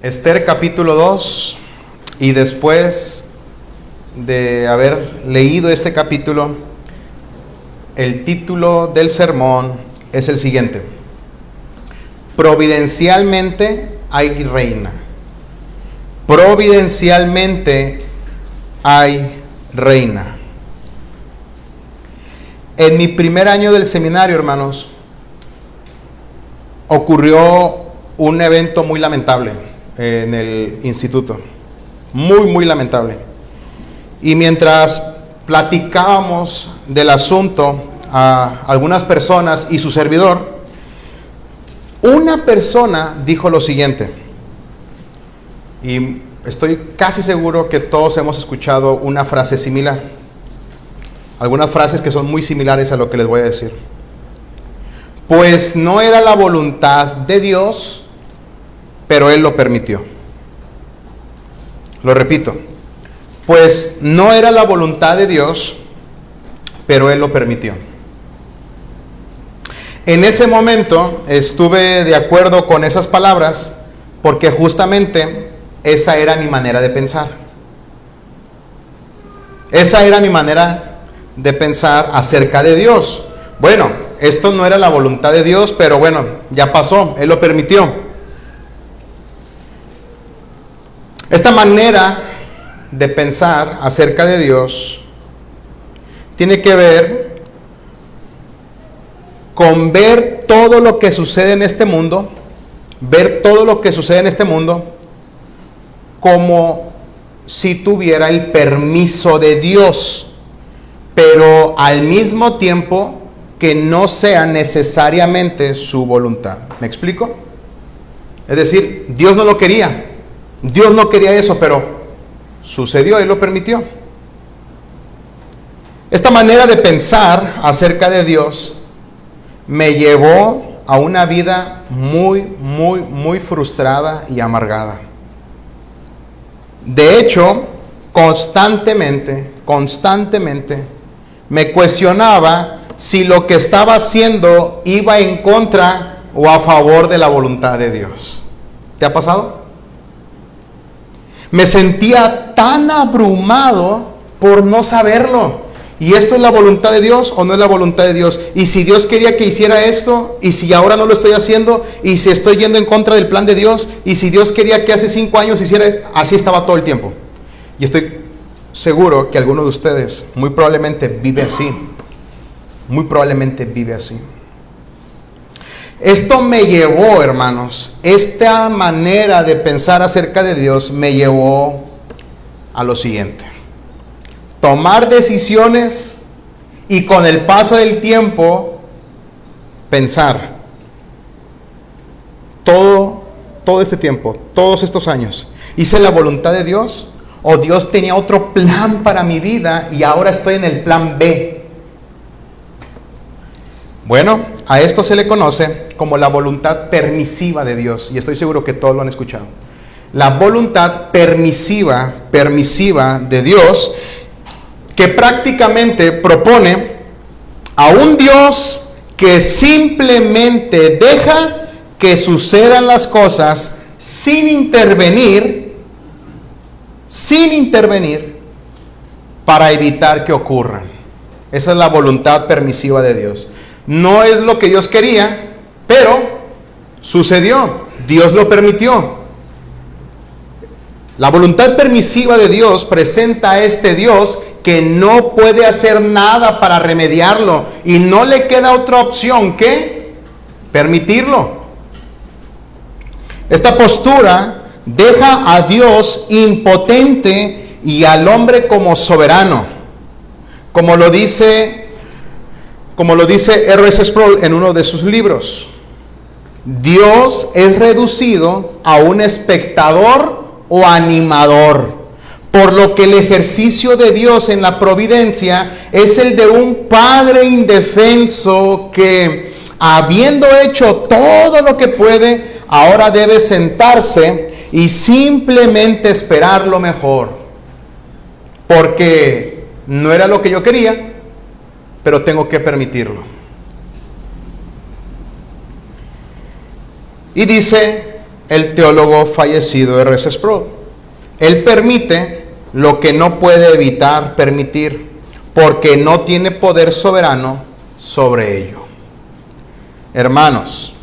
Esther capítulo 2, y después de haber leído este capítulo, el título del sermón es el siguiente: Providencialmente hay reina. Providencialmente hay reina. En mi primer año del seminario, hermanos, ocurrió un evento muy lamentable en el instituto. Muy lamentable. Y mientras platicábamos del asunto a algunas personas y su servidor, una persona dijo lo siguiente, y estoy casi seguro que todos hemos escuchado una frase similar, algunas frases que son muy similares a lo que les voy a decir. Pues no era la voluntad de Dios, pero Él lo permitió. Lo repito, pues no era la voluntad de Dios, pero Él lo permitió. En ese momento estuve de acuerdo con esas palabras, porque justamente esa era mi manera de pensar. Esa era mi manera de pensar acerca de Dios. Bueno, esto no era la voluntad de Dios, pero bueno, ya pasó, Él lo permitió. Esta manera de pensar acerca de Dios tiene que ver con ver todo lo que sucede en este mundo, como si tuviera el permiso de Dios, pero al mismo tiempo que no sea necesariamente su voluntad. ¿Me explico? Es decir, Dios no lo quería. Dios no quería eso, pero sucedió y lo permitió. Esta manera de pensar acerca de Dios me llevó a una vida muy frustrada y amargada. De hecho, constantemente me cuestionaba si lo que estaba haciendo iba en contra o a favor de la voluntad de Dios. ¿Te ha pasado? Me sentía tan abrumado por no saberlo. ¿Y esto es la voluntad de Dios o no es la voluntad de Dios? ¿Y si Dios quería que hiciera esto? ¿Y si ahora no lo estoy haciendo? ¿Y si estoy yendo en contra del plan de Dios? ¿Y si Dios quería que hace 5 años hiciera? Así estaba todo el tiempo. Y estoy seguro que alguno de ustedes muy probablemente vive así. Muy probablemente vive así. Esto me llevó, hermanos, esta manera de pensar acerca de Dios me llevó a lo siguiente: tomar decisiones y con el paso del tiempo pensar. Todo este tiempo, todos estos años, ¿hice la voluntad de Dios o Dios tenía otro plan para mi vida y ahora estoy en el plan B? Bueno, a esto se le conoce como la voluntad permisiva de Dios, y estoy seguro que todos lo han escuchado. La voluntad permisiva de Dios, que prácticamente propone a un Dios que simplemente deja que sucedan las cosas sin intervenir para evitar que ocurran. Esa es la voluntad permisiva de Dios. No es lo que Dios quería, pero sucedió. Dios lo permitió. La voluntad permisiva de Dios presenta a este Dios que no puede hacer nada para remediarlo y no le queda otra opción que permitirlo. Esta postura deja a Dios impotente y al hombre como soberano, como lo dice R.S. Sproul en uno de sus libros. Dios es reducido a un espectador o animador, por lo que el ejercicio de Dios en la providencia es el de un padre indefenso que, habiendo hecho todo lo que puede, ahora debe sentarse y simplemente esperar lo mejor, porque no era lo que yo quería, pero tengo que permitirlo. Y dice el teólogo fallecido R.C. Sproul. Él permite lo que no puede evitar permitir, porque no tiene poder soberano sobre ello. Hermanos,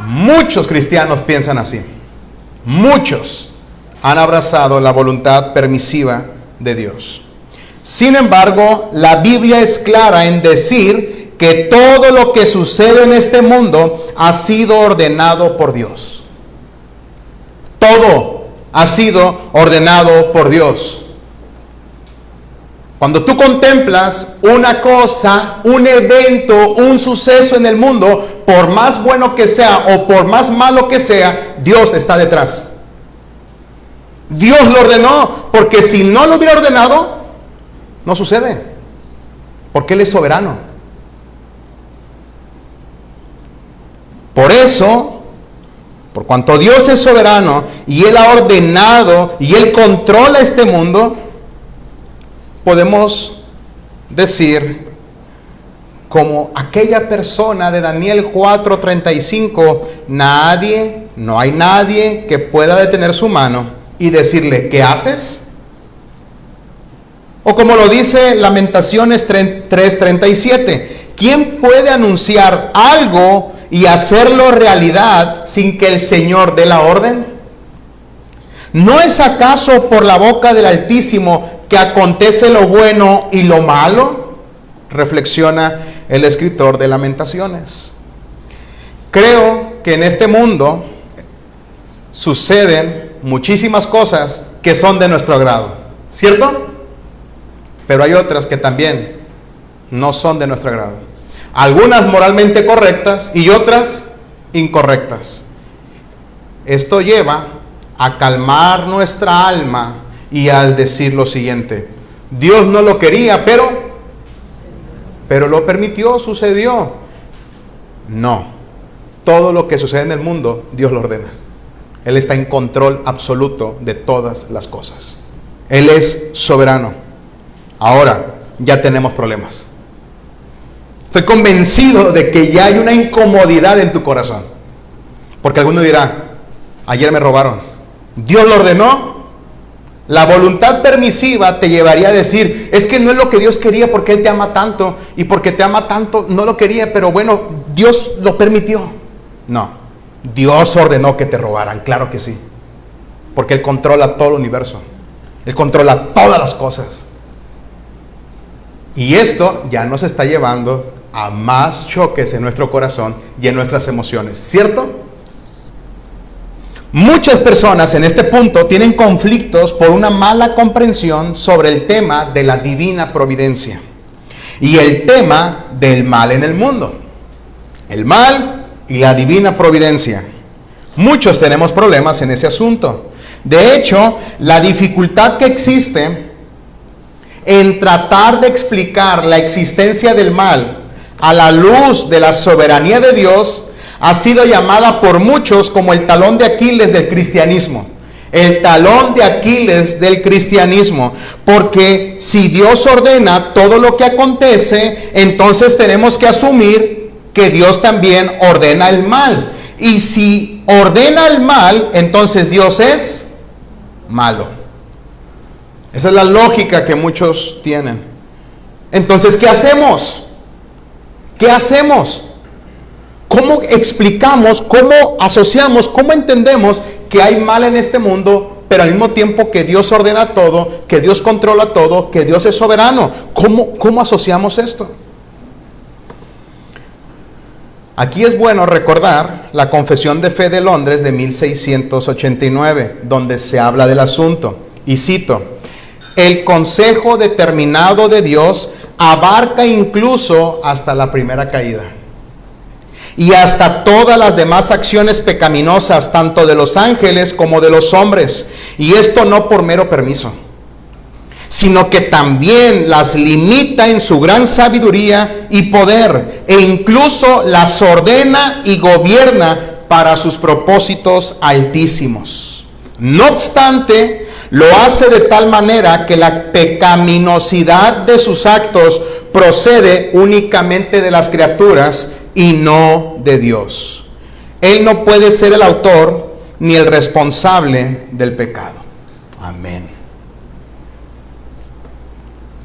muchos cristianos piensan así. Muchos han abrazado la voluntad permisiva de Dios. Sin embargo, la Biblia es clara en decir que todo lo que sucede en este mundo ha sido ordenado por Dios. Todo ha sido ordenado por Dios. Cuando tú contemplas una cosa, un evento, un suceso en el mundo, por más bueno que sea o por más malo que sea, Dios está detrás. Dios lo ordenó, porque si no lo hubiera ordenado, no sucede, porque Él es soberano. Por eso, por cuanto Dios es soberano y Él ha ordenado y Él controla este mundo, podemos decir, como aquella persona de Daniel 4:35, no hay nadie que pueda detener su mano y decirle, ¿qué haces? O como lo dice Lamentaciones 3:37, ¿quién puede anunciar algo y hacerlo realidad sin que el Señor dé la orden? ¿No es acaso por la boca del Altísimo que acontece lo bueno y lo malo? Reflexiona el escritor de Lamentaciones. Creo que en este mundo suceden muchísimas cosas que son de nuestro agrado, ¿cierto? Pero hay otras que también no son de nuestro agrado. Algunas moralmente correctas y otras incorrectas. Esto lleva a calmar nuestra alma y al decir lo siguiente: Dios no lo quería, pero lo permitió, sucedió. No, todo lo que sucede en el mundo, Dios lo ordena. Él está en control absoluto de todas las cosas. Él es soberano. Ahora, ya tenemos problemas. Estoy convencido de que ya hay una incomodidad en tu corazón. Porque alguno dirá, ayer me robaron. Dios lo ordenó. La voluntad permisiva te llevaría a decir, es que no es lo que Dios quería porque Él te ama tanto. Y porque te ama tanto, no lo quería, pero bueno, Dios lo permitió. No, Dios ordenó que te robaran, claro que sí. Porque Él controla todo el universo. Él controla todas las cosas. Y esto ya nos está llevando a más choques en nuestro corazón y en nuestras emociones, ¿cierto? Muchas personas en este punto tienen conflictos por una mala comprensión sobre el tema de la divina providencia y el tema del mal en el mundo. El mal y la divina providencia. Muchos tenemos problemas en ese asunto. De hecho, la dificultad que existe en tratar de explicar la existencia del mal a la luz de la soberanía de Dios ha sido llamada por muchos como el talón de Aquiles del cristianismo. El talón de Aquiles del cristianismo. Porque si Dios ordena todo lo que acontece, entonces tenemos que asumir que Dios también ordena el mal. Y si ordena el mal, entonces Dios es malo. Esa es la lógica que muchos tienen. Entonces, ¿qué hacemos? ¿Qué hacemos? ¿Cómo explicamos, cómo asociamos, cómo entendemos que hay mal en este mundo, pero al mismo tiempo que Dios ordena todo, que Dios controla todo, que Dios es soberano? ¿Cómo asociamos esto? Aquí es bueno recordar la Confesión de Fe de Londres de 1689, donde se habla del asunto. Y cito: el consejo determinado de Dios abarca incluso hasta la primera caída y hasta todas las demás acciones pecaminosas, tanto de los ángeles como de los hombres, y esto no por mero permiso, sino que también las limita en su gran sabiduría y poder, e incluso las ordena y gobierna para sus propósitos altísimos. No obstante, lo hace de tal manera que la pecaminosidad de sus actos procede únicamente de las criaturas y no de Dios. Él no puede ser el autor ni el responsable del pecado. Amén.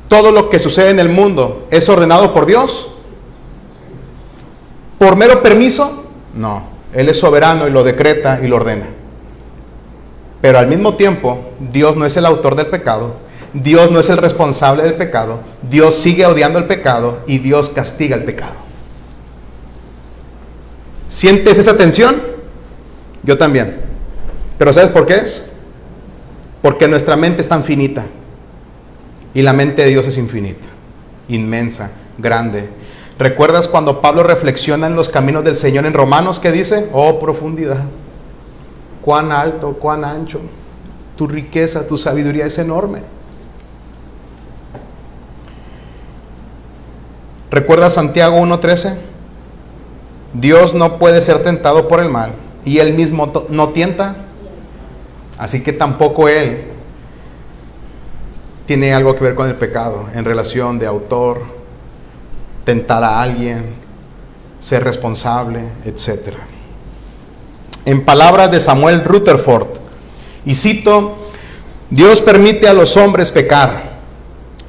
Todo lo que sucede en el mundo es ordenado por Dios. ¿Por mero permiso? No. Él es soberano y lo decreta y lo ordena. Pero al mismo tiempo, Dios no es el autor del pecado. Dios no es el responsable del pecado. Dios sigue odiando el pecado y Dios castiga el pecado. ¿Sientes esa tensión? Yo también. ¿Pero sabes por qué es? Porque nuestra mente es tan finita. Y la mente de Dios es infinita, inmensa, grande. ¿Recuerdas cuando Pablo reflexiona en los caminos del Señor en Romanos? ¿Qué dice? Oh, profundidad. Cuán alto, cuán ancho. Tu riqueza, tu sabiduría es enorme. ¿Recuerdas Santiago 1:13? Dios no puede ser tentado por el mal y Él mismo no tienta. Así que tampoco Él tiene algo que ver con el pecado en relación de autor, tentar a alguien, ser responsable, etc. En palabras de Samuel Rutherford, y cito: Dios permite a los hombres pecar.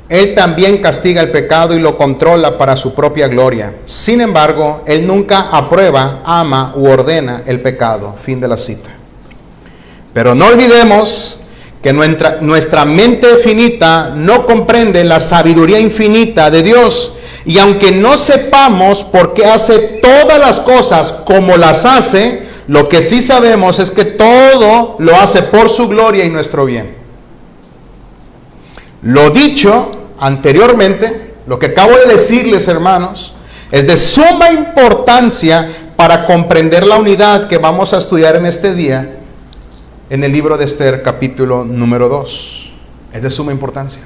Él también castiga el pecado y lo controla para su propia gloria. Sin embargo, Él nunca aprueba, ama u ordena el pecado. Fin de la cita. Pero no olvidemos que nuestra mente finita no comprende la sabiduría infinita de Dios. Y aunque no sepamos por qué hace todas las cosas como las hace, lo que sí sabemos es que todo lo hace por su gloria y nuestro bien. Lo dicho anteriormente, lo que acabo de decirles, hermanos, es de suma importancia para comprender la unidad que vamos a estudiar en este día en el libro de Esther, capítulo número 2. Es de suma importancia.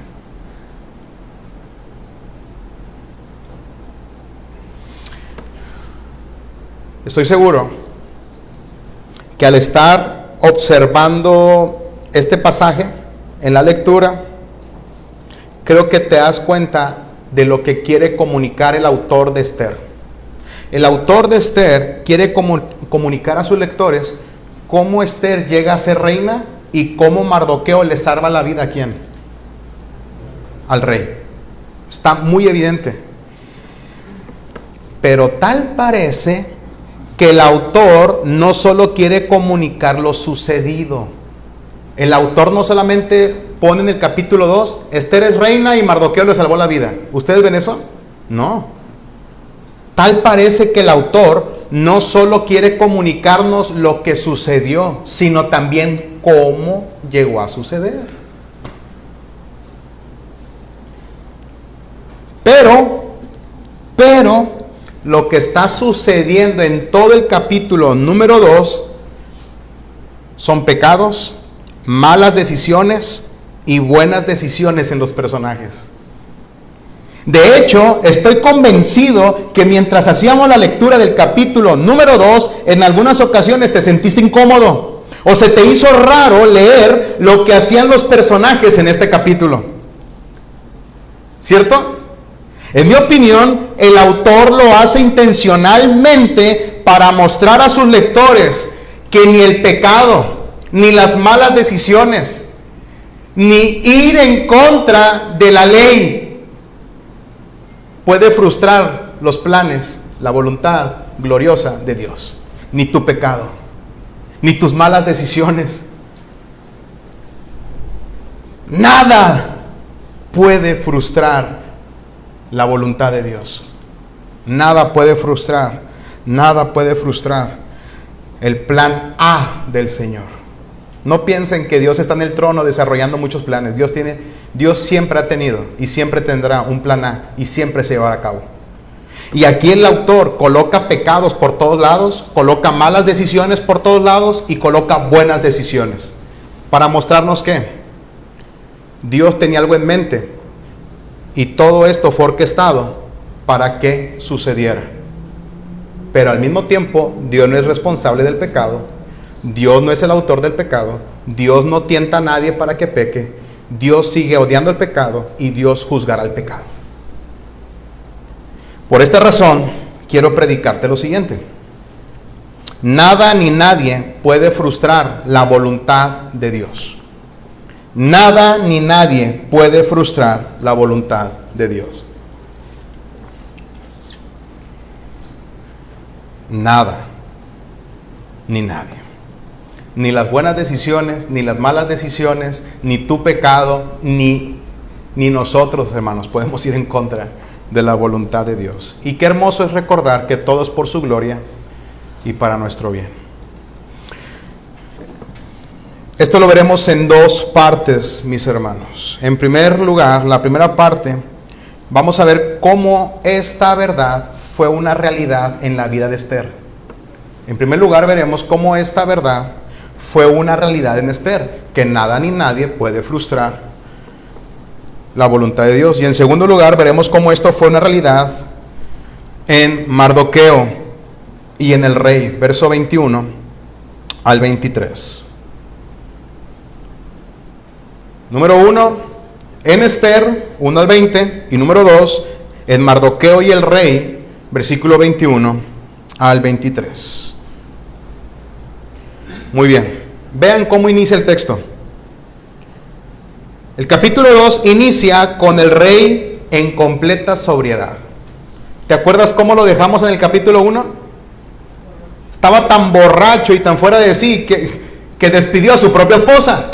Estoy seguro que al estar observando este pasaje en la lectura, creo que te das cuenta de lo que quiere comunicar el autor de Esther. El autor de Esther quiere comunicar a sus lectores cómo Esther llega a ser reina y cómo Mardoqueo le salva la vida. ¿A quién? Al rey. Está muy evidente. Pero tal parece que el autor no solo quiere comunicar lo sucedido. El autor no solamente pone en el capítulo 2, Esther es reina y Mardoqueo le salvó la vida. ¿Ustedes ven eso? No. Tal parece que el autor no solo quiere comunicarnos lo que sucedió, sino también cómo llegó a suceder. Pero, lo que está sucediendo en todo el capítulo número 2 son pecados, malas decisiones y buenas decisiones en los personajes. De hecho, estoy convencido que mientras hacíamos la lectura del capítulo número 2, en algunas ocasiones te sentiste incómodo o se te hizo raro leer lo que hacían los personajes en este capítulo. ¿Cierto? En mi opinión, el autor lo hace intencionalmente para mostrar a sus lectores que ni el pecado, ni las malas decisiones, ni ir en contra de la ley puede frustrar los planes, la voluntad gloriosa de Dios. Ni tu pecado, ni tus malas decisiones. Nada puede frustrar la voluntad de Dios. Nada puede frustrar el plan A del Señor. No piensen que Dios está en el trono desarrollando muchos planes. Dios siempre ha tenido y siempre tendrá un plan A y siempre se llevará a cabo. Y aquí el autor coloca pecados por todos lados, coloca malas decisiones por todos lados y coloca buenas decisiones. Para mostrarnos que Dios tenía algo en mente y todo esto fue orquestado para que sucediera. Pero al mismo tiempo, Dios no es responsable del pecado. Dios no es el autor del pecado. Dios no tienta a nadie para que peque. Dios sigue odiando el pecado y Dios juzgará el pecado. Por esta razón, quiero predicarte lo siguiente. Nada ni nadie puede frustrar la voluntad de Dios. Nada ni nadie puede frustrar la voluntad de Dios. Nada ni nadie. Ni las buenas decisiones, ni las malas decisiones, ni tu pecado, ni nosotros, hermanos, podemos ir en contra de la voluntad de Dios. Y qué hermoso es recordar que todo es por su gloria y para nuestro bien. Esto lo veremos en dos partes, mis hermanos. En primer lugar, la primera parte, vamos a ver cómo esta verdad fue una realidad en la vida de Esther. En primer lugar, veremos cómo esta verdad fue una realidad en Esther, que nada ni nadie puede frustrar la voluntad de Dios. Y en segundo lugar, veremos cómo esto fue una realidad en Mardoqueo y en el rey, verso 21 al 23. Número 1, en Esther, 1 al 20, y número 2, en Mardoqueo y el rey, versículo 21 al 23. Muy bien, vean cómo inicia el texto. El capítulo 2 inicia con el rey en completa sobriedad. ¿Te acuerdas cómo lo dejamos en el capítulo 1? Estaba tan borracho y tan fuera de sí que despidió a su propia esposa.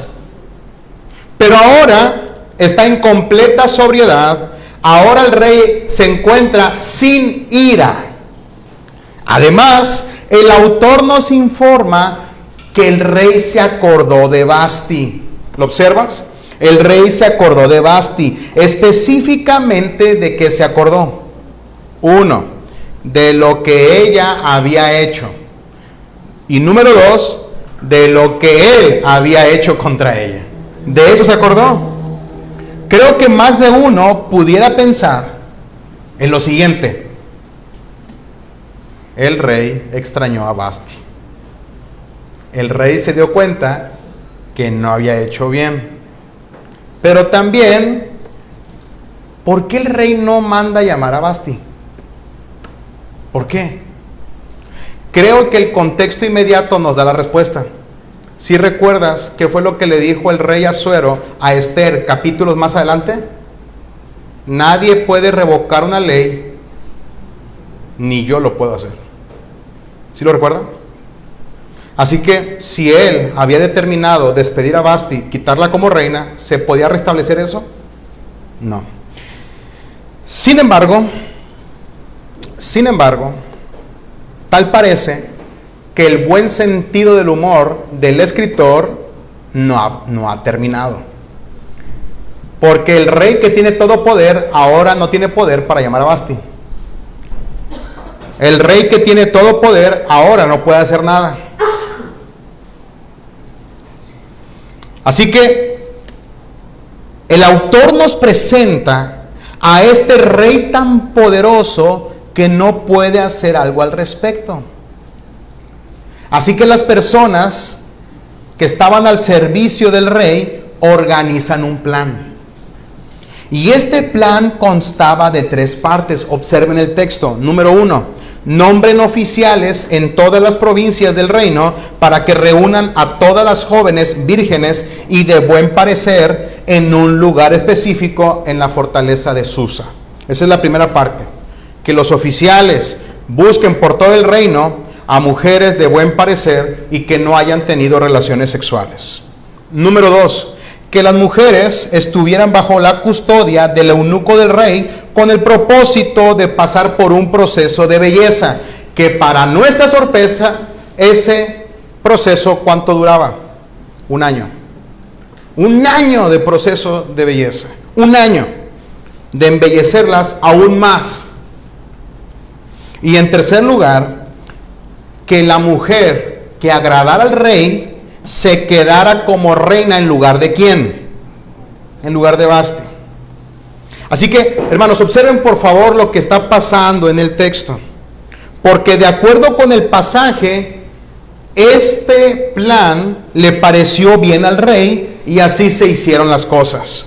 Pero ahora está en completa sobriedad. Ahora el rey se encuentra sin ira. Además, el autor nos informa que el rey se acordó de Vasti. ¿Lo observas? El rey se acordó de Vasti. Específicamente, ¿de qué se acordó? 1, de lo que ella había hecho. Y número 2, de lo que él había hecho contra ella. De eso se acordó. Creo que más de uno pudiera pensar en lo siguiente: el rey extrañó a Vasti. El rey se dio cuenta que no había hecho bien. Pero también, ¿por qué el rey no manda llamar a Vasti? ¿Por qué? Creo que el contexto inmediato nos da la respuesta. Si recuerdas qué fue lo que le dijo el rey Asuero a Esther capítulos más adelante, nadie puede revocar una ley, ni yo lo puedo hacer. ¿Sí lo recuerdan? Así que si él había determinado despedir a Vasti, quitarla como reina, ¿se podía restablecer eso? No. Sin embargo, tal parece que el buen sentido del humor del escritor no ha terminado. Porque el rey que tiene todo poder, ahora no tiene poder para llamar a Vasti. El rey que tiene todo poder, ahora no puede hacer nada. Así que el autor nos presenta a este rey tan poderoso que no puede hacer algo al respecto. Así que las personas que estaban al servicio del rey organizan un plan. Y este plan constaba de 3 partes. Observen el texto. Número 1. Nombren oficiales en todas las provincias del reino para que reúnan a todas las jóvenes vírgenes y de buen parecer en un lugar específico en la fortaleza de Susa. Esa es la primera parte. Que los oficiales busquen por todo el reino a mujeres de buen parecer y que no hayan tenido relaciones sexuales. Número 2. Que las mujeres estuvieran bajo la custodia del eunuco del rey con el propósito de pasar por un proceso de belleza, que para nuestra sorpresa, ese proceso, ¿cuánto duraba? 1 año. 1 año de proceso de belleza. 1 año de embellecerlas aún más. Y en tercer lugar, que la mujer que agradara al rey se quedara como reina en lugar de ¿quién? En lugar de Vasti. Así que, hermanos, observen por favor lo que está pasando en el texto. Porque de acuerdo con el pasaje, este plan le pareció bien al rey y así se hicieron las cosas.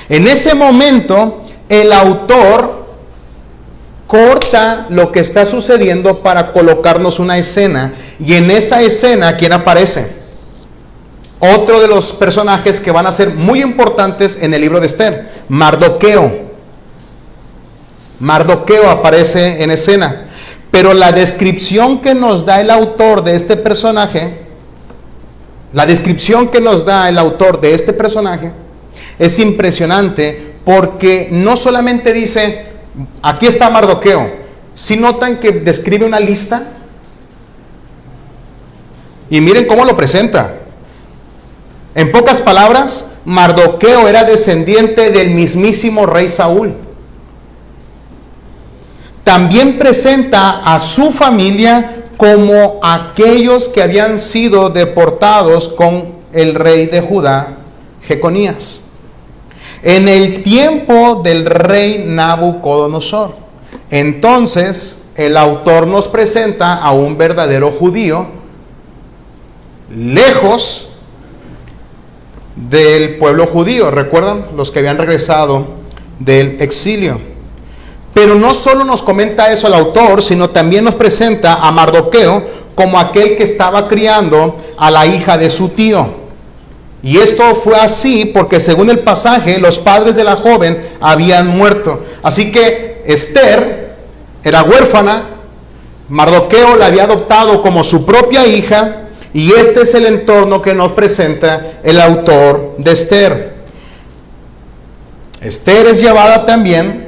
En ese momento, el autor corta lo que está sucediendo para colocarnos una escena. Y en esa escena, ¿quién aparece? Otro de los personajes que van a ser muy importantes en el libro de Esther, Mardoqueo. Mardoqueo aparece en escena. Pero la descripción que nos da el autor de este personaje, es impresionante, porque no solamente dice, aquí está Mardoqueo. ¿Sí notan que describe una lista? Y miren cómo lo presenta. En pocas palabras, Mardoqueo era descendiente del mismísimo rey Saúl. También presenta a su familia como aquellos que habían sido deportados con el rey de Judá, Jeconías, en el tiempo del rey Nabucodonosor. Entonces, el autor nos presenta a un verdadero judío, lejos del pueblo judío. ¿Recuerdan? Los que habían regresado del exilio. Pero no solo nos comenta eso el autor, sino también nos presenta a Mardoqueo como aquel que estaba criando a la hija de su tío. Y esto fue así porque, según el pasaje, los padres de la joven habían muerto. Así que Esther era huérfana, Mardoqueo la había adoptado como su propia hija, y este es el entorno que nos presenta el autor de Esther. Esther es llevada también,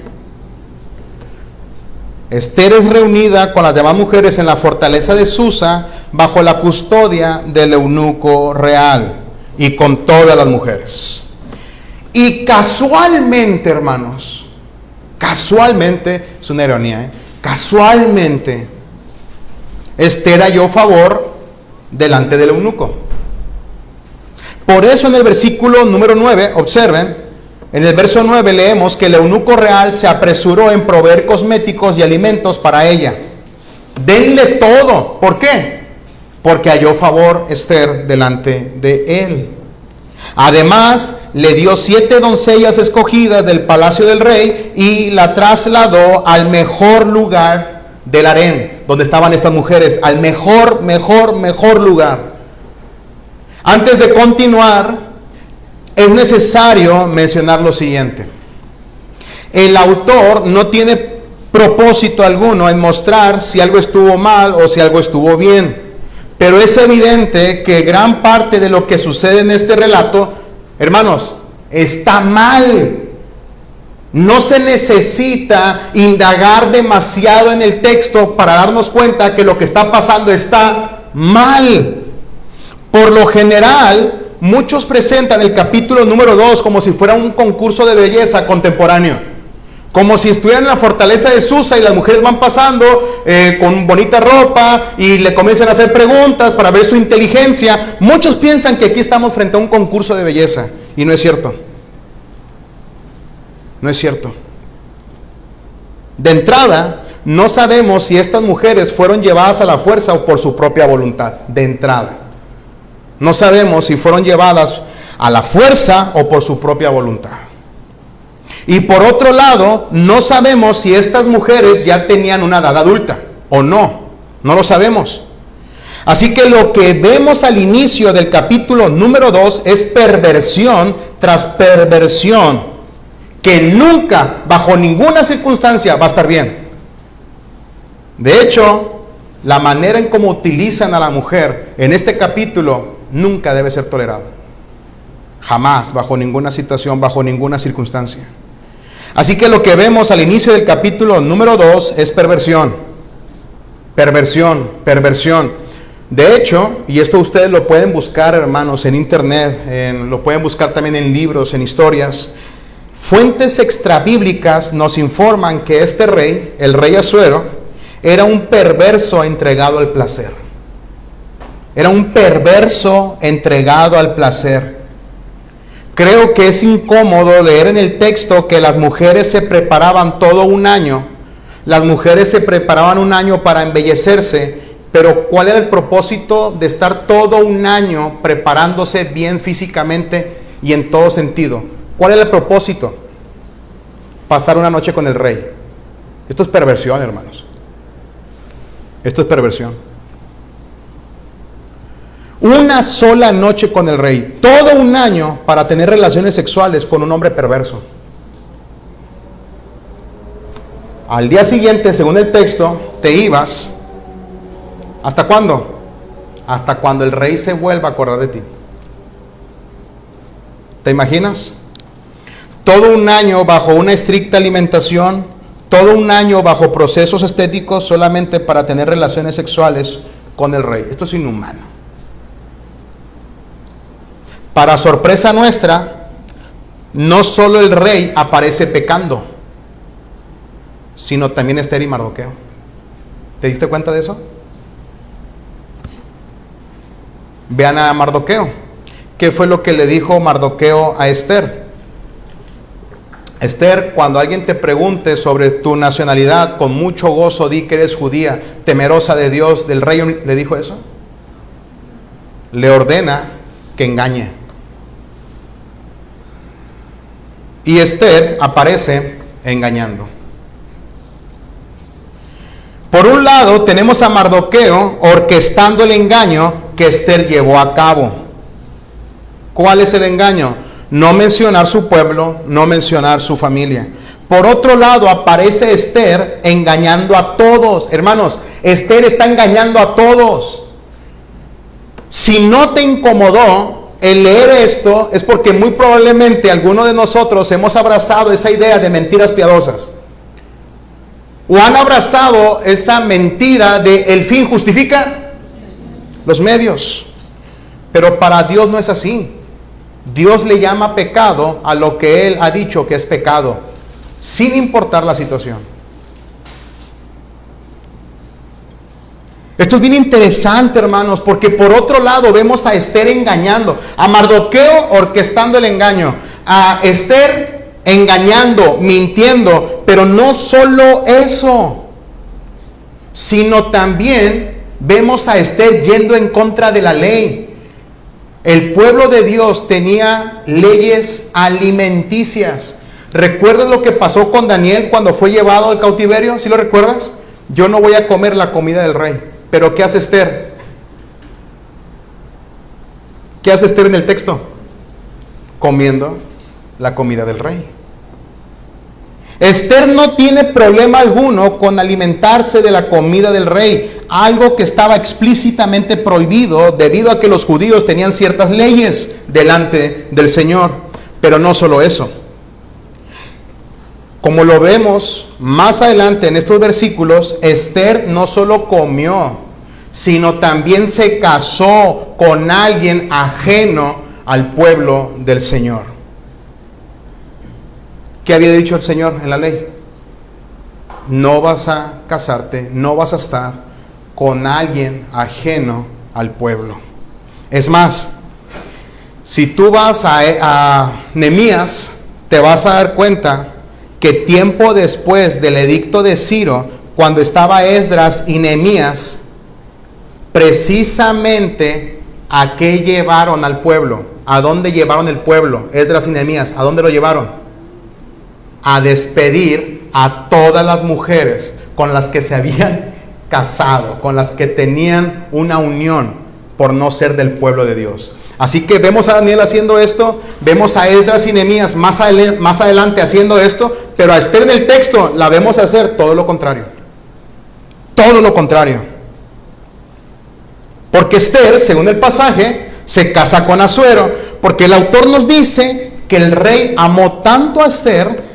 Esther es reunida con las demás mujeres en la fortaleza de Susa bajo la custodia del eunuco real y con todas las mujeres. Y casualmente, hermanos, casualmente, es una ironía, casualmente, Esther halló favor delante del eunuco. Por eso en el versículo número 9, observen, en el verso 9 leemos que el eunuco real se apresuró en proveer cosméticos y alimentos para ella. Denle todo. ¿Por qué? Porque halló favor Esther delante de él. Además, le dio 7 doncellas escogidas del palacio del rey y la trasladó al mejor lugar del harén, donde estaban estas mujeres, al mejor lugar. Antes de continuar, es necesario mencionar lo siguiente. El autor no tiene propósito alguno en mostrar si algo estuvo mal o si algo estuvo bien. Pero es evidente que gran parte de lo que sucede en este relato, hermanos, está mal. No se necesita indagar demasiado en el texto para darnos cuenta que lo que está pasando está mal. Por lo general, muchos presentan el capítulo número 2 como si fuera un concurso de belleza contemporáneo. Como si estuvieran en la fortaleza de Susa y las mujeres van pasando con bonita ropa y le comienzan a hacer preguntas para ver su inteligencia. Muchos piensan que aquí estamos frente a un concurso de belleza y no es cierto. No es cierto. De entrada, no sabemos si estas mujeres fueron llevadas a la fuerza o por su propia voluntad. De entrada. No sabemos si fueron llevadas a la fuerza o por su propia voluntad. Y por otro lado, no sabemos si estas mujeres ya tenían una edad adulta o no. No lo sabemos. Así que lo que vemos al inicio del capítulo número 2 es perversión tras perversión, que nunca, bajo ninguna circunstancia, va a estar bien. De hecho, la manera en cómo utilizan a la mujer en este capítulo nunca debe ser tolerado. Jamás, bajo ninguna situación, bajo ninguna circunstancia. Así que lo que vemos al inicio del capítulo número 2 es perversión. Perversión, perversión. De hecho, y esto ustedes lo pueden buscar, hermanos, en internet, lo pueden buscar también en libros, en historias. Fuentes extrabíblicas nos informan que este rey, el rey Asuero, era un perverso entregado al placer. Era un perverso entregado al placer. Creo que es incómodo leer en el texto que las mujeres se preparaban todo un año. Las mujeres se preparaban un año para embellecerse, pero ¿cuál era el propósito de estar todo un año preparándose bien físicamente y en todo sentido? ¿Cuál era el propósito? Pasar una noche con el rey. Esto es perversión, hermanos. Esto es perversión. Una sola noche con el rey, todo un año para tener relaciones sexuales con un hombre perverso. Al día siguiente, según el texto, te ibas. ¿Hasta cuándo? Hasta cuando el rey se vuelva a acordar de ti. ¿Te imaginas? Todo un año bajo una estricta alimentación, todo un año bajo procesos estéticos solamente para tener relaciones sexuales con el rey. Esto es inhumano. Para sorpresa nuestra, no solo el rey aparece pecando, sino también Esther y Mardoqueo. ¿Te diste cuenta de eso? Vean a Mardoqueo. ¿Qué fue lo que le dijo Mardoqueo a Esther? Esther, cuando alguien te pregunte sobre tu nacionalidad, con mucho gozo di que eres judía, temerosa de Dios, del rey. ¿Le dijo eso? Le ordena que engañe. Y Esther aparece engañando. Por un lado tenemos a Mardoqueo orquestando el engaño que Esther llevó a cabo. ¿Cuál es el engaño? No mencionar su pueblo, no mencionar su familia. Por otro lado aparece Esther engañando a todos. Hermanos, Esther está engañando a todos. Si no te incomodó el leer esto, es porque muy probablemente algunos de nosotros hemos abrazado esa idea de mentiras piadosas. O han abrazado esa mentira de el fin justifica los medios. Pero para Dios no es así. Dios le llama pecado a lo que Él ha dicho que es pecado, sin importar la situación. Esto es bien interesante, hermanos, porque por otro lado vemos a Esther engañando, a Mardoqueo orquestando el engaño, a Esther engañando, mintiendo, pero no solo eso, sino también vemos a Esther yendo en contra de la ley. El pueblo de Dios tenía leyes alimenticias. ¿Recuerdas lo que pasó con Daniel cuando fue llevado al cautiverio? ¿Sí lo recuerdas? Yo no voy a comer la comida del rey. Pero ¿qué hace Esther? ¿Qué hace Esther en el texto? Comiendo la comida del rey. Esther no tiene problema alguno con alimentarse de la comida del rey, algo que estaba explícitamente prohibido debido a que los judíos tenían ciertas leyes delante del Señor. Pero no solo eso. Como lo vemos más adelante en estos versículos, Esther no solo comió, sino también se casó con alguien ajeno al pueblo del Señor. ¿Qué había dicho el Señor en la ley? No vas a casarte, no vas a estar con alguien ajeno al pueblo. Es más, si tú vas a Nehemías, te vas a dar cuenta que tiempo después del edicto de Ciro, cuando estaba Esdras y Nehemías, precisamente ¿a qué llevaron al pueblo? ¿A dónde llevaron el pueblo? Esdras y Nehemías, ¿a dónde lo llevaron? A despedir a todas las mujeres con las que se habían casado, con las que tenían una unión por no ser del pueblo de Dios. Así que vemos a Daniel haciendo esto, vemos a Esdras y Nehemías más adelante haciendo esto, pero a Esther en el texto la vemos hacer todo lo contrario. Todo lo contrario. Porque Esther, según el pasaje, se casa con Asuero, porque el autor nos dice que el rey amó tanto a Esther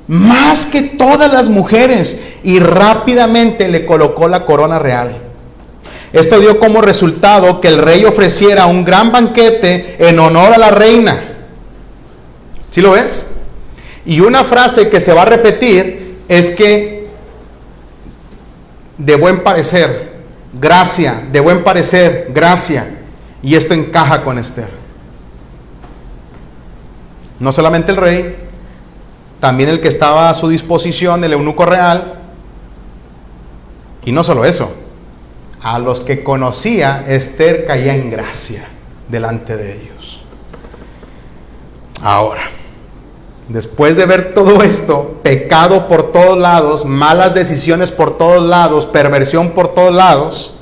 más que todas las mujeres y rápidamente le colocó la corona real. Esto dio como resultado que el rey ofreciera un gran banquete en honor a la reina. ¿Sí lo ves? Y una frase que se va a repetir es que de buen parecer, gracia, de buen parecer, gracia. Y esto encaja con Esther. No solamente el rey, también el que estaba a su disposición, el eunuco real. Y no solo eso, a los que conocía, Esther caía en gracia delante de ellos. Ahora, Después de ver todo esto, pecado por todos lados, malas decisiones por todos lados, perversión por todos lados,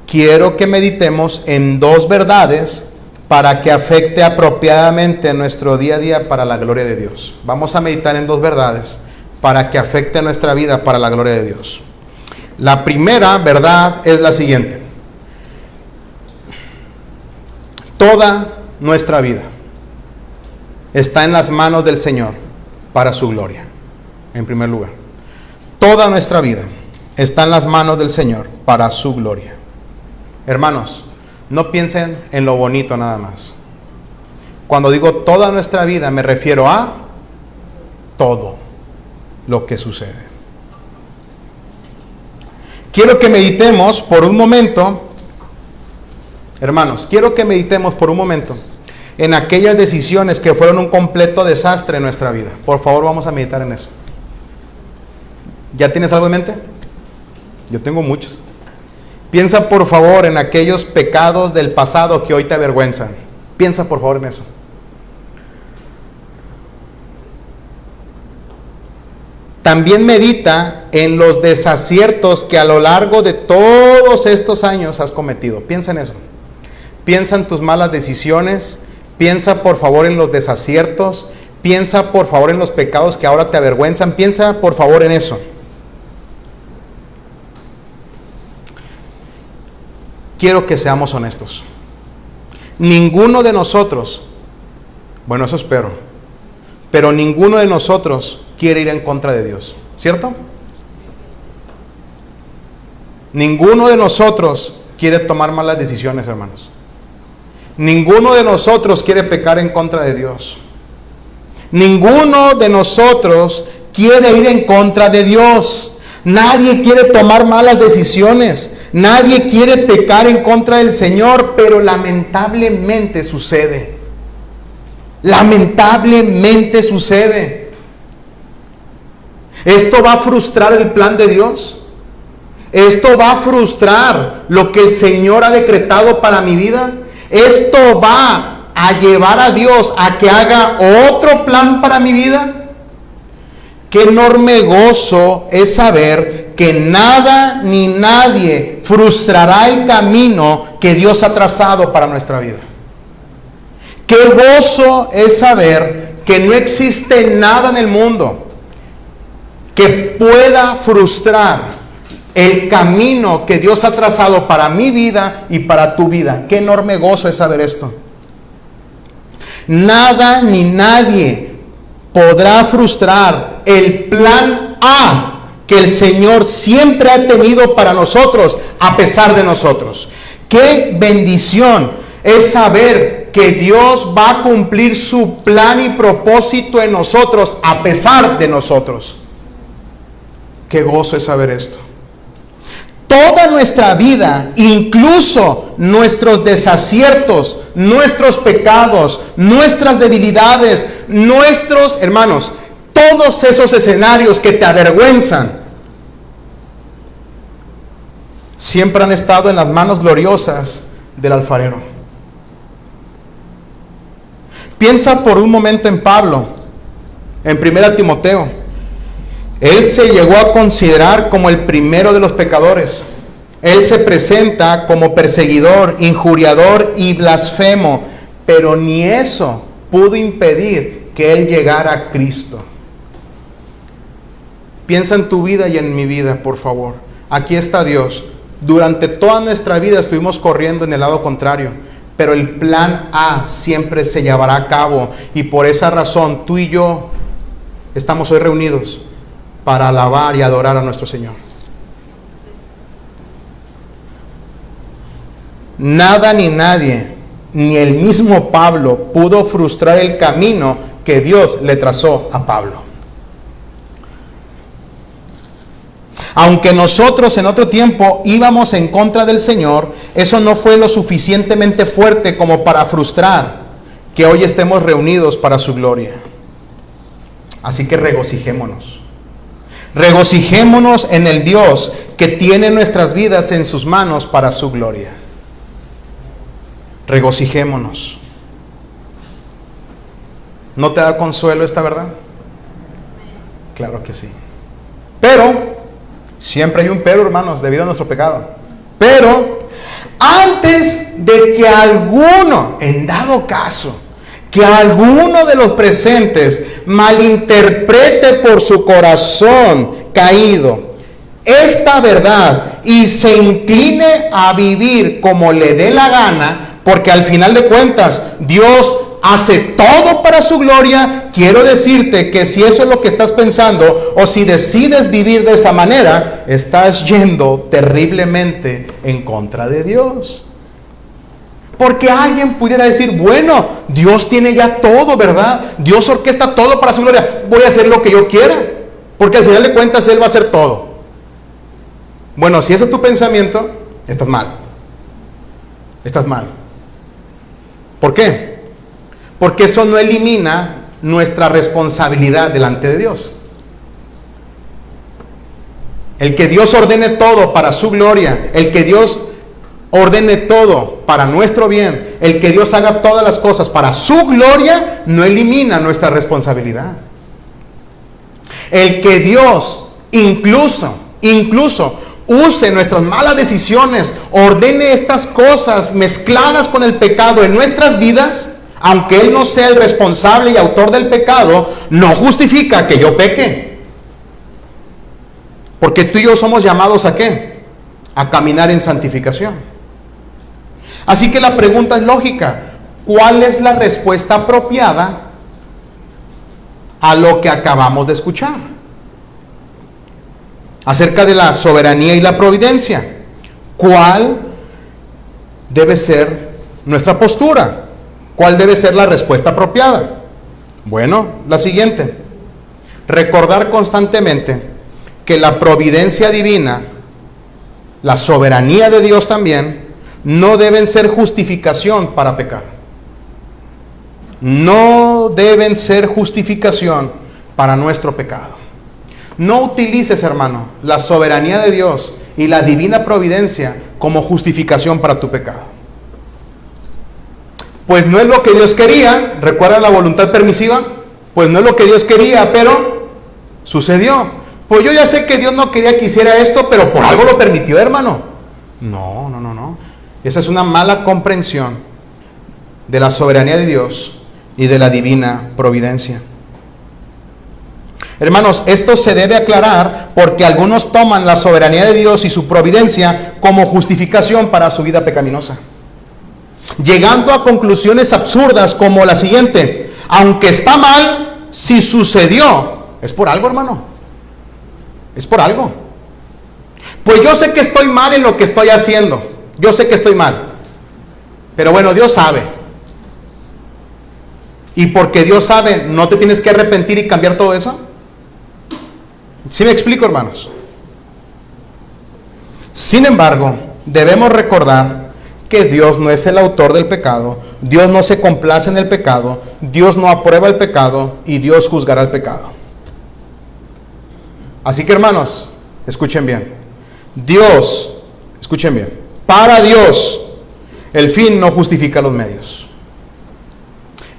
quiero que meditemos en dos verdades para que afecte apropiadamente nuestro día a día para la gloria de Dios. Vamos a meditar en dos verdades para que afecte nuestra vida para la gloria de Dios. La primera verdad es la siguiente: toda nuestra vida está en las manos del Señor para su gloria. En primer lugar, toda nuestra vida está en las manos del Señor para su gloria. Hermanos, no piensen en lo bonito nada más. Cuando digo toda nuestra vida, me refiero a todo lo que sucede. Quiero que meditemos por un momento, hermanos, quiero que meditemos por un momento en aquellas decisiones que fueron un completo desastre en nuestra vida. Por favor, vamos a meditar en eso. ¿Ya tienes algo en mente? Yo tengo muchos. Piensa por favor en aquellos pecados del pasado que hoy te avergüenzan. Piensa por favor en eso. También medita en los desaciertos que a lo largo de todos estos años has cometido. Piensa en eso. Piensa en tus malas decisiones. Piensa por favor en los desaciertos. Piensa por favor en los pecados que ahora te avergüenzan. Piensa por favor en eso. Quiero que seamos honestos. Ninguno de nosotros, bueno, eso espero, pero ninguno de nosotros quiere ir en contra de Dios, ¿cierto? Ninguno de nosotros quiere tomar malas decisiones, hermanos. Ninguno de nosotros quiere pecar en contra de Dios. Ninguno de nosotros quiere ir en contra de Dios. Nadie quiere tomar malas decisiones. Nadie quiere pecar en contra del Señor, pero lamentablemente sucede. Lamentablemente sucede. ¿Esto va a frustrar el plan de Dios? ¿Esto va a frustrar lo que el Señor ha decretado para mi vida? ¿Esto va a llevar a Dios a que haga otro plan para mi vida? Qué enorme gozo es saber que nada ni nadie frustrará el camino que Dios ha trazado para nuestra vida. Qué gozo es saber que no existe nada en el mundo que pueda frustrar el camino que Dios ha trazado para mi vida y para tu vida. Qué enorme gozo es saber esto. Nada ni nadie podrá frustrar el plan A que el Señor siempre ha tenido para nosotros, a pesar de nosotros. Qué bendición es saber que Dios va a cumplir su plan y propósito en nosotros, a pesar de nosotros. Qué gozo es saber esto. Toda nuestra vida, incluso nuestros desaciertos, nuestros pecados, nuestras debilidades, nuestros, hermanos, todos esos escenarios que te avergüenzan, siempre han estado en las manos gloriosas del alfarero. Piensa por un momento en Pablo, en 1 Timoteo. Él se llegó a considerar como el primero de los pecadores. Él se presenta como perseguidor, injuriador y blasfemo, pero ni eso pudo impedir que él llegara a Cristo. Piensa en tu vida y en mi vida, por favor. Aquí está Dios. Durante toda nuestra vida estuvimos corriendo en el lado contrario, pero el plan A siempre se llevará a cabo, y por esa razón tú y yo estamos hoy reunidos para alabar y adorar a nuestro Señor. Nada ni nadie, ni el mismo Pablo, pudo frustrar el camino que Dios le trazó a Pablo. Aunque nosotros en otro tiempo íbamos en contra del Señor, eso no fue lo suficientemente fuerte como para frustrar que hoy estemos reunidos para su gloria. Así que regocijémonos. Regocijémonos en el Dios que tiene nuestras vidas en sus manos para su gloria. Regocijémonos. ¿No te da consuelo esta verdad? Claro que sí. Pero, siempre hay un pero, hermanos, debido a nuestro pecado. Pero, antes de que alguno, en dado caso, que alguno de los presentes malinterprete por su corazón caído esta verdad y se incline a vivir como le dé la gana, porque al final de cuentas Dios hace todo para su gloria, quiero decirte que si eso es lo que estás pensando, o si decides vivir de esa manera, estás yendo terriblemente en contra de Dios. Porque alguien pudiera decir, bueno, Dios tiene ya todo, ¿verdad? Dios orquesta todo para su gloria. Voy a hacer lo que yo quiera, porque al final de cuentas Él va a hacer todo. Bueno, si ese es tu pensamiento, estás mal. Estás mal. ¿Por qué? Porque eso no elimina nuestra responsabilidad delante de Dios. El que Dios ordene todo para su gloria, el que Dios ordene todo para nuestro bien, el que Dios haga todas las cosas para su gloria, no elimina nuestra responsabilidad. El que Dios incluso use nuestras malas decisiones, ordene estas cosas mezcladas con el pecado en nuestras vidas, aunque Él no sea el responsable y autor del pecado, no justifica que yo peque. Porque tú y yo somos llamados ¿a qué? A caminar en santificación. Así que la pregunta es lógica. ¿Cuál es la respuesta apropiada a lo que acabamos de escuchar? Acerca de la soberanía y la providencia. ¿Cuál debe ser nuestra postura? ¿Cuál debe ser la respuesta apropiada? Bueno, la siguiente. Recordar constantemente que la providencia divina, la soberanía de Dios también, no deben ser justificación para pecar. No deben ser justificación para nuestro pecado. No utilices, hermano, la soberanía de Dios y la divina providencia como justificación para tu pecado. Pues no es lo que Dios quería. ¿Recuerdan la voluntad permisiva? Pues no es lo que Dios quería, pero sucedió. Pues yo ya sé que Dios no quería que hiciera esto, pero por algo lo permitió, hermano. No. Esa es una mala comprensión de la soberanía de Dios y de la divina providencia. Hermanos, esto se debe aclarar porque algunos toman la soberanía de Dios y su providencia como justificación para su vida pecaminosa, llegando a conclusiones absurdas como la siguiente: aunque está mal, si sucedió, es por algo, hermano. Es por algo. Pues yo sé que estoy mal en lo que estoy haciendo. Yo sé que estoy mal. Pero bueno, Dios sabe. Y porque Dios sabe, ¿no te tienes que arrepentir y cambiar todo eso? ¿Sí me explico, hermanos? Sin embargo, debemos recordar que Dios no es el autor del pecado, Dios no se complace en el pecado, Dios no aprueba el pecado y Dios juzgará el pecado. Así que, hermanos, escuchen bien. Escuchen bien, para Dios el fin no justifica los medios.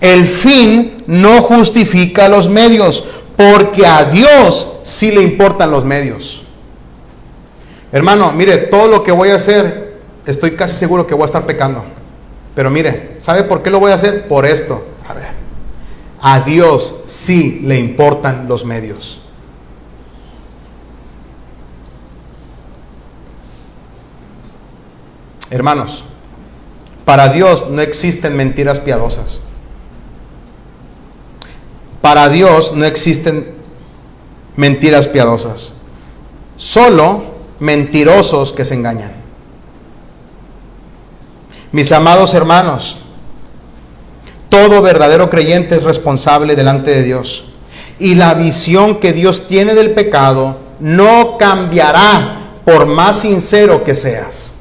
El fin no justifica los medios, porque a Dios sí le importan los medios. Hermano, mire, todo lo que voy a hacer, estoy casi seguro que voy a estar pecando. Pero mire, ¿sabe por qué lo voy a hacer? Por esto. A ver, a Dios sí le importan los medios. Hermanos, para Dios no existen mentiras piadosas. Para Dios no existen mentiras piadosas. Solo mentirosos que se engañan. Mis amados hermanos, todo verdadero creyente es responsable delante de Dios. Y la visión que Dios tiene del pecado no cambiará por más sincero que seas.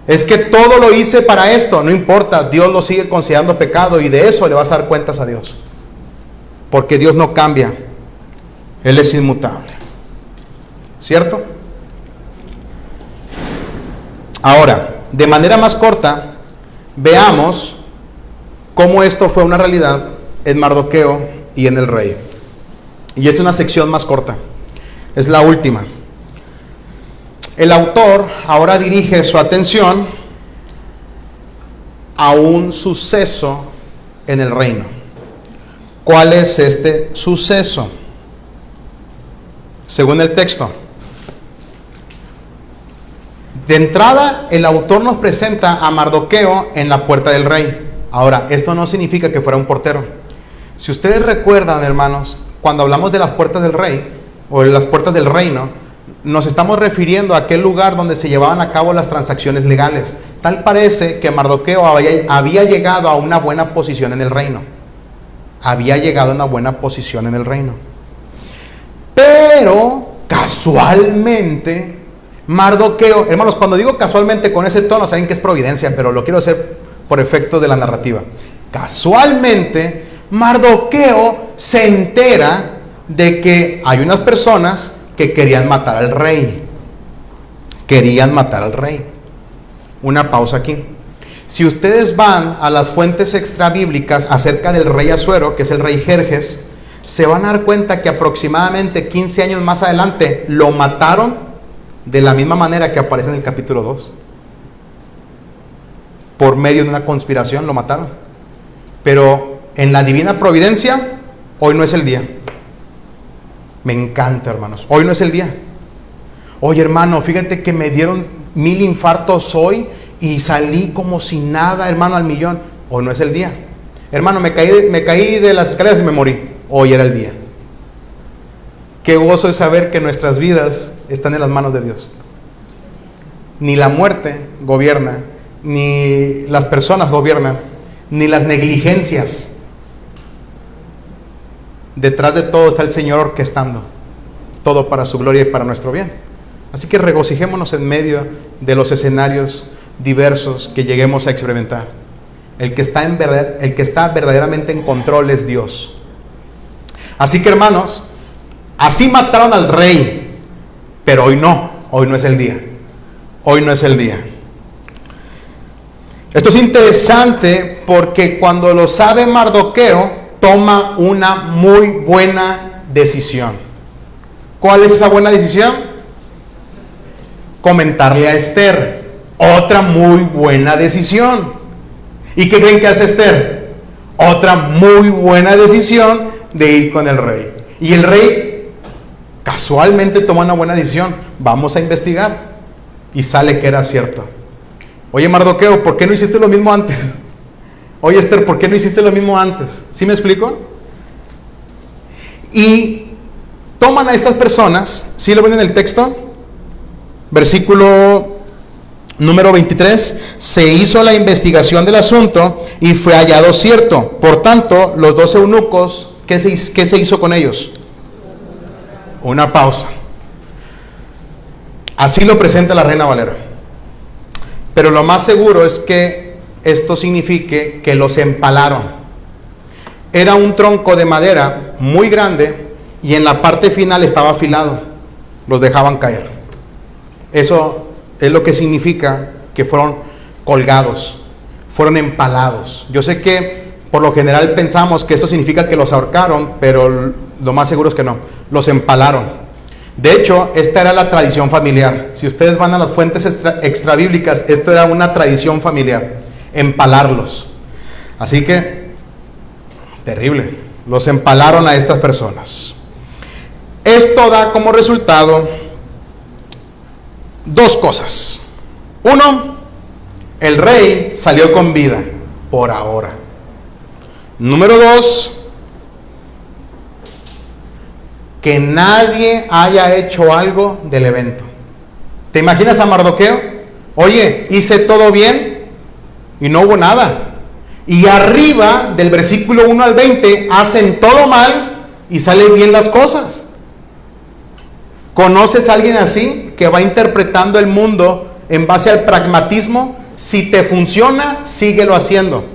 Es que todo lo hice para esto, no importa, Dios lo sigue considerando pecado y de eso le vas a dar cuentas a Dios. Porque Dios no cambia, Él es inmutable. ¿Cierto? Ahora, de manera más corta, veamos cómo esto fue una realidad en Mardoqueo y en el rey. Y es una sección más corta, es la última. El autor ahora dirige su atención a un suceso en el reino. ¿Cuál es este suceso? Según el texto, de entrada, el autor nos presenta a Mardoqueo en la puerta del rey. Ahora, esto no significa que fuera un portero. Si ustedes recuerdan, hermanos, cuando hablamos de las puertas del rey, o de las puertas del reino, nos estamos refiriendo a aquel lugar donde se llevaban a cabo las transacciones legales. Tal parece que Mardoqueo había llegado a una buena posición en el reino. Había llegado a una buena posición en el reino. Pero, casualmente, Mardoqueo, hermanos, cuando digo casualmente con ese tono, saben que es providencia, pero lo quiero hacer por efecto de la narrativa. Casualmente, Mardoqueo se entera de que hay unas personas que querían matar al rey. Querían matar al rey. Una pausa aquí. Si ustedes van a las fuentes extrabíblicas acerca del rey Asuero, que es el rey Jerjes, se van a dar cuenta que aproximadamente 15 años más adelante lo mataron de la misma manera que aparece en el capítulo 2. Por medio de una conspiración lo mataron. Pero en la divina providencia, hoy no es el día. Me encanta, hermanos. Hoy no es el día. Oye, hermano, fíjate que me dieron 1000 infartos hoy y salí como si nada, hermano, al millón. Hoy no es el día. Hermano, me caí de las escaleras y me morí. Hoy era el día. Qué gozo es saber que nuestras vidas están en las manos de Dios. Ni la muerte gobierna, ni las personas gobiernan, ni las negligencias. Detrás de todo está el Señor orquestando todo para su gloria y para nuestro bien. Así que regocijémonos en medio de los escenarios diversos que lleguemos a experimentar. El que está verdaderamente en control es Dios. Así que, hermanos, así mataron al rey, pero hoy no es el día. Hoy no es el día. Esto es interesante porque cuando lo sabe Mardoqueo, toma una muy buena decisión. ¿Cuál es esa buena decisión? Comentarle a Esther. Otra muy buena decisión. ¿Y qué creen que hace Esther? Otra muy buena decisión de ir con el rey. Y el rey casualmente toma una buena decisión. Vamos a investigar. Y sale que era cierto. Oye, Mardoqueo, ¿por qué no hiciste lo mismo antes? Oye, Esther, ¿por qué no hiciste lo mismo antes? ¿Sí me explico? Y toman a estas personas, ¿sí lo ven en el texto? Versículo número 23, se hizo la investigación del asunto y fue hallado cierto. Por tanto, los 12 eunucos, ¿qué se hizo con ellos? Una pausa. Así lo presenta la Reina Valera. Pero lo más seguro es que esto signifique que los empalaron. Era un tronco de madera muy grande y en la parte final estaba afilado. Los dejaban caer. Eso es lo que significa que fueron colgados, fueron empalados. Yo sé que por lo general pensamos que esto significa que los ahorcaron, pero lo más seguro es que no, los empalaron. De hecho, esta era la tradición familiar. Si ustedes van a las fuentes extrabíblicas, esto era una tradición familiar, empalarlos. Así que, terrible, los empalaron a estas personas. Esto da como resultado dos cosas. Uno, el rey salió con vida, por ahora. Número dos, que nadie haya hecho algo del evento. ¿Te imaginas a Mardoqueo? Oye, hice todo bien y no hubo nada. Y arriba del versículo 1 al 20 hacen todo mal y salen bien las cosas. ¿Conoces a alguien así que va interpretando el mundo en base al pragmatismo? Si te funciona, síguelo haciendo.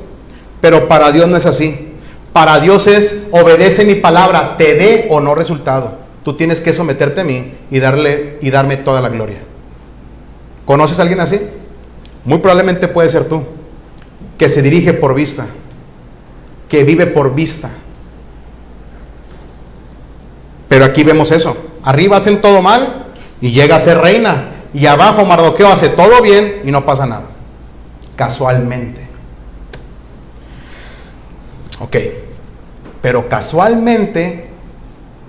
Pero para Dios no es así. Para Dios es, obedece mi palabra, te dé o no resultado. Tú tienes que someterte a mí y darme toda la gloria. ¿Conoces a alguien así? Muy probablemente puede ser tú, que se dirige por vista. que vive por vista. Pero aquí vemos eso. Arriba hacen todo mal y llega a ser reina. Y abajo Mardoqueo hace todo bien y no pasa nada. Casualmente. Ok. Pero casualmente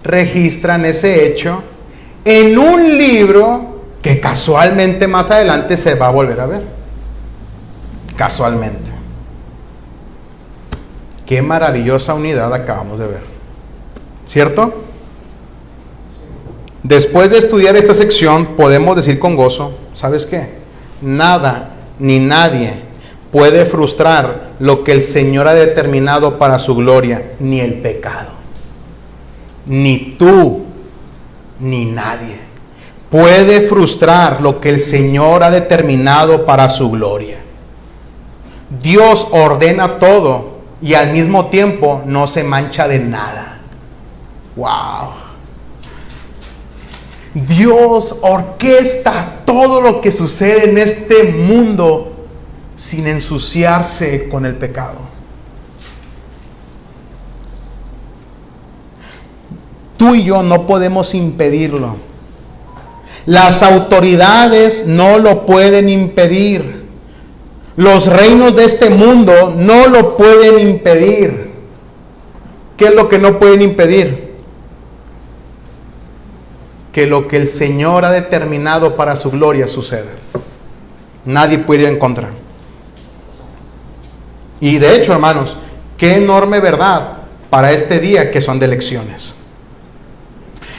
registran ese hecho en un libro que casualmente más adelante se va a volver a ver. Casualmente. Qué maravillosa unidad acabamos de ver. ¿Cierto? Después de estudiar esta sección, podemos decir con gozo, ¿sabes qué? Nada ni nadie puede frustrar lo que el Señor ha determinado para su gloria, ni el pecado. Ni tú, ni nadie puede frustrar lo que el Señor ha determinado para su gloria. Dios ordena todo y al mismo tiempo no se mancha de nada. ¡Wow! Dios orquesta todo lo que sucede en este mundo sin ensuciarse con el pecado. Tú y yo no podemos impedirlo. Las autoridades no lo pueden impedir. Los reinos de este mundo no lo pueden impedir. ¿Qué es lo que no pueden impedir? Que lo que el Señor ha determinado para su gloria suceda. Nadie puede ir en contra. Y de hecho, hermanos, qué enorme verdad para este día que son de elecciones.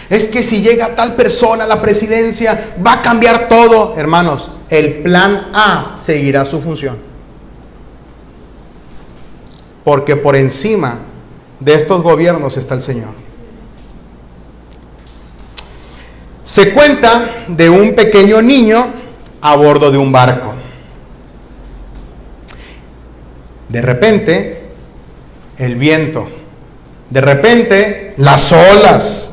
Es que si llega tal persona a la presidencia, va a cambiar todo. Hermanos, el plan A seguirá su función. Porque por encima de estos gobiernos está el Señor. Se cuenta de un pequeño niño a bordo de un barco. De repente, el viento. De repente, las olas.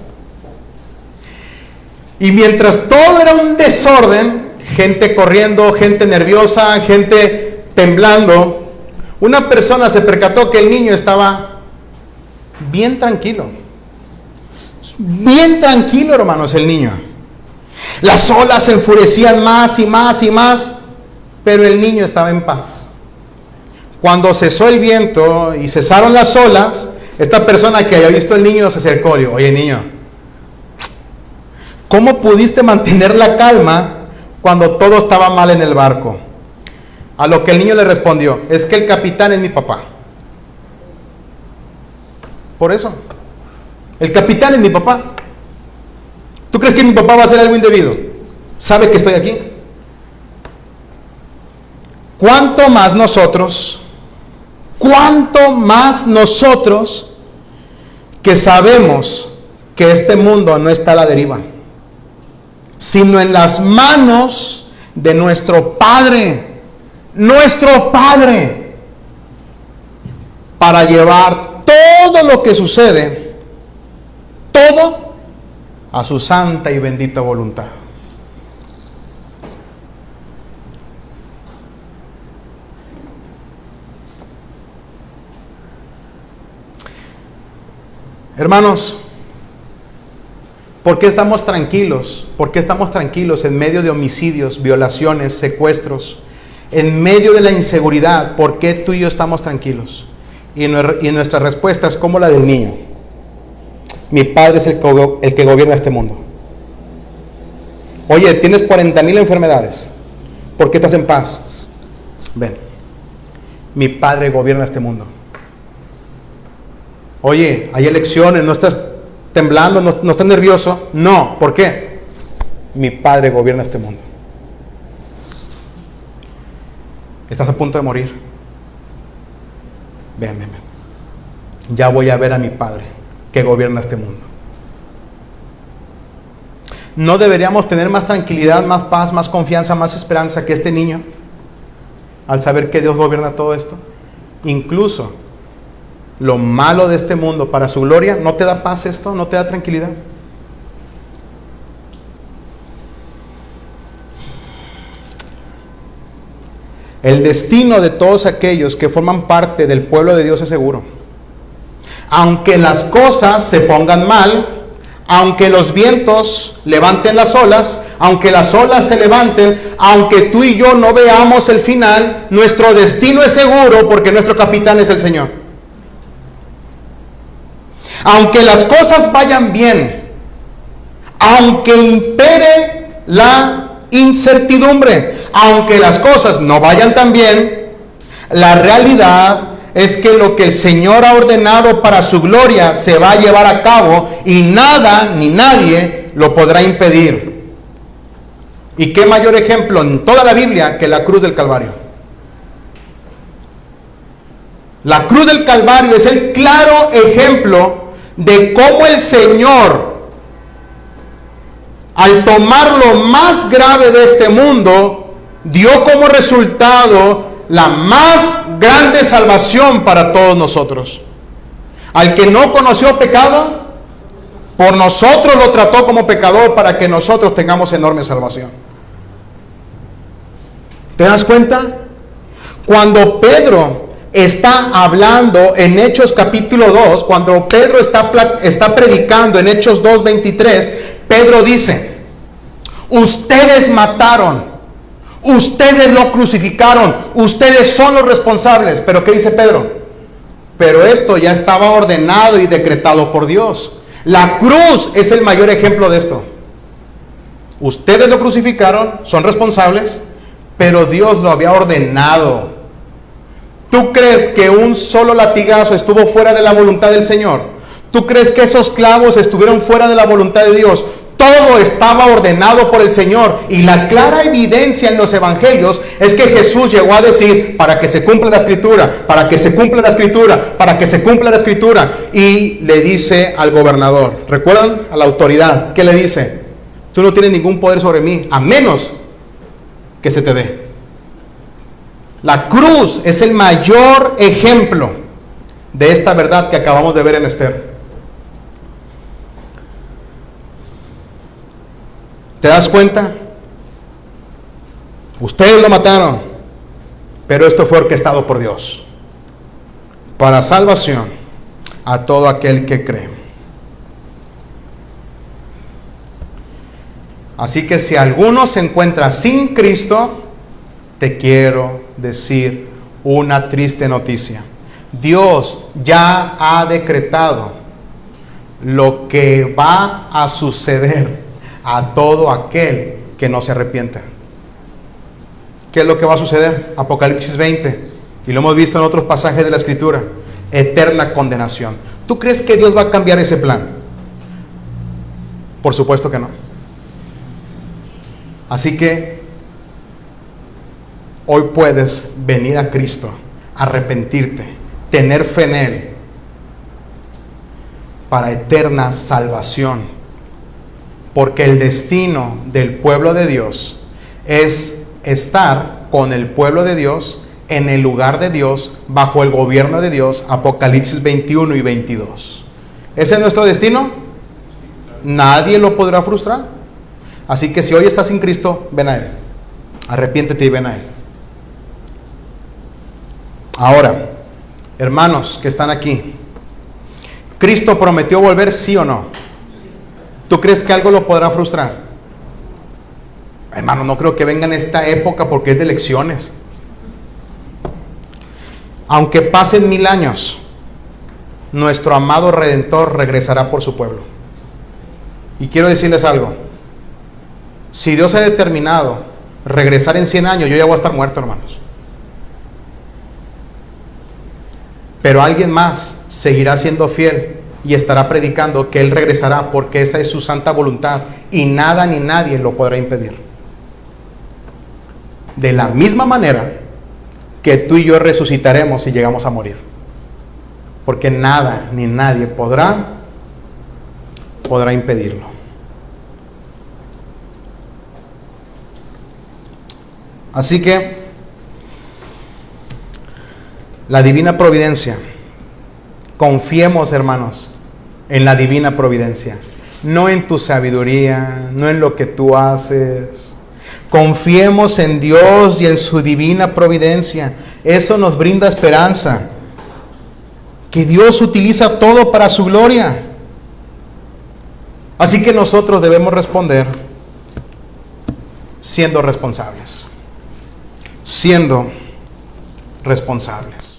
Y mientras todo era un desorden, gente corriendo, gente nerviosa, gente temblando, una persona se percató que el niño estaba bien tranquilo. Bien tranquilo, hermanos, el niño. Las olas se enfurecían más y más y más, pero el niño estaba en paz. Cuando cesó el viento y cesaron las olas, esta persona que había visto al niño se acercó y dijo: oye, niño, ¿cómo pudiste mantener la calma cuando todo estaba mal en el barco? A lo que el niño le respondió: es que el capitán es mi papá. Por eso. El capitán es mi papá. ¿Tú crees que mi papá va a hacer algo indebido? ¿Sabe que estoy aquí? ¿Cuánto más nosotros que sabemos que este mundo no está a la deriva, sino en las manos de nuestro Padre, para llevar todo lo que sucede, todo a su santa y bendita voluntad? Hermanos, ¿por qué estamos tranquilos? ¿Por qué estamos tranquilos en medio de homicidios, violaciones, secuestros? En medio de la inseguridad, ¿por qué tú y yo estamos tranquilos? Y nuestra respuesta es como la del niño: mi Padre es el que gobierna este mundo. Oye, tienes 40,000 enfermedades, ¿por qué estás en paz? Ven, mi Padre gobierna este mundo. Oye, hay elecciones, no estás temblando, no estás nervioso. No, ¿por qué? Mi Padre gobierna este mundo. Estás a punto de morir. Ven. Ya voy a ver a mi Padre que gobierna este mundo. ¿No deberíamos tener más tranquilidad, más paz, más confianza, más esperanza que este niño al saber que Dios gobierna todo esto? Incluso lo malo de este mundo para su gloria. ¿No te da paz esto? ¿No te da tranquilidad? El destino de todos aquellos que forman parte del pueblo de Dios es seguro. aunque las cosas se pongan mal, aunque los vientos levanten las olas, aunque las olas se levanten, aunque tú y yo no veamos el final, nuestro destino es seguro porque nuestro capitán es el Señor. Aunque las cosas vayan bien, aunque impere la incertidumbre, aunque las cosas no vayan tan bien, la realidad es que lo que el Señor ha ordenado para su gloria se va a llevar a cabo y nada ni nadie lo podrá impedir. ¿Y qué mayor ejemplo en toda la Biblia que la cruz del Calvario? La cruz del Calvario es el claro ejemplo de cómo el Señor, al tomar lo más grave de este mundo, dio como resultado la más grande salvación para todos nosotros. Al que no conoció pecado, por nosotros lo trató como pecador para que nosotros tengamos enorme salvación. ¿Te das cuenta? Cuando Pedro está hablando en Hechos capítulo 2, cuando Pedro está predicando en Hechos 2:23, Pedro dice: ustedes mataron, ustedes lo crucificaron, ustedes son los responsables. ¿Pero qué dice Pedro? Pero esto ya estaba ordenado y decretado por Dios. La cruz es el mayor ejemplo de esto. Ustedes lo crucificaron, son responsables, pero Dios lo había ordenado. ¿Tú crees que un solo latigazo estuvo fuera de la voluntad del Señor? ¿Tú crees que esos clavos estuvieron fuera de la voluntad de Dios? Todo estaba ordenado por el Señor, y la clara evidencia en los evangelios es que Jesús llegó a decir: para que se cumpla la escritura, para que se cumpla la escritura, para que se cumpla la escritura. Y le dice al gobernador, ¿recuerdan? A la autoridad, ¿qué le dice? Tú no tienes ningún poder sobre mí, a menos que se te dé. La cruz es el mayor ejemplo de esta verdad que acabamos de ver en Esther. ¿Te das cuenta? Ustedes lo mataron, pero esto fue orquestado por Dios para salvación a todo aquel que cree. Así que si alguno se encuentra sin Cristo, te quiero decir una triste noticia. Dios ya ha decretado lo que va a suceder a todo aquel que no se arrepienta. ¿Qué es lo que va a suceder? Apocalipsis 20, y lo hemos visto en otros pasajes de la Escritura: eterna condenación. ¿Tú crees que Dios va a cambiar ese plan? Por supuesto que no. Así que hoy puedes venir a Cristo, arrepentirte, tener fe en Él para eterna salvación. Porque el destino del pueblo de Dios es estar con el pueblo de Dios, en el lugar de Dios, bajo el gobierno de Dios. Apocalipsis 21 y 22. ¿Ese es nuestro destino? Nadie lo podrá frustrar. Así que si hoy estás sin Cristo, ven a Él. Arrepiéntete y ven a Él. Ahora, hermanos que están aquí, ¿Cristo prometió volver, sí o no? ¿Tú crees que algo lo podrá frustrar? Hermano, no creo que venga en esta época porque es de elecciones. Aunque pasen 1000 años, nuestro amado Redentor regresará por su pueblo. Y quiero decirles algo: si Dios ha determinado regresar en 100 años, yo ya voy a estar muerto, hermanos. Pero alguien más seguirá siendo fiel y estará predicando que Él regresará, porque esa es su santa voluntad y nada ni nadie lo podrá impedir. De la misma manera que tú y yo resucitaremos si llegamos a morir, porque nada ni nadie podrá impedirlo. Así que la divina providencia, confiemos, hermanos, en la divina providencia, no en tu sabiduría, no en lo que tú haces. Confiemos en Dios y en su divina providencia. Eso nos brinda esperanza. que Dios utiliza todo para su gloria. Así que nosotros debemos responder siendo responsables. Siendo responsables.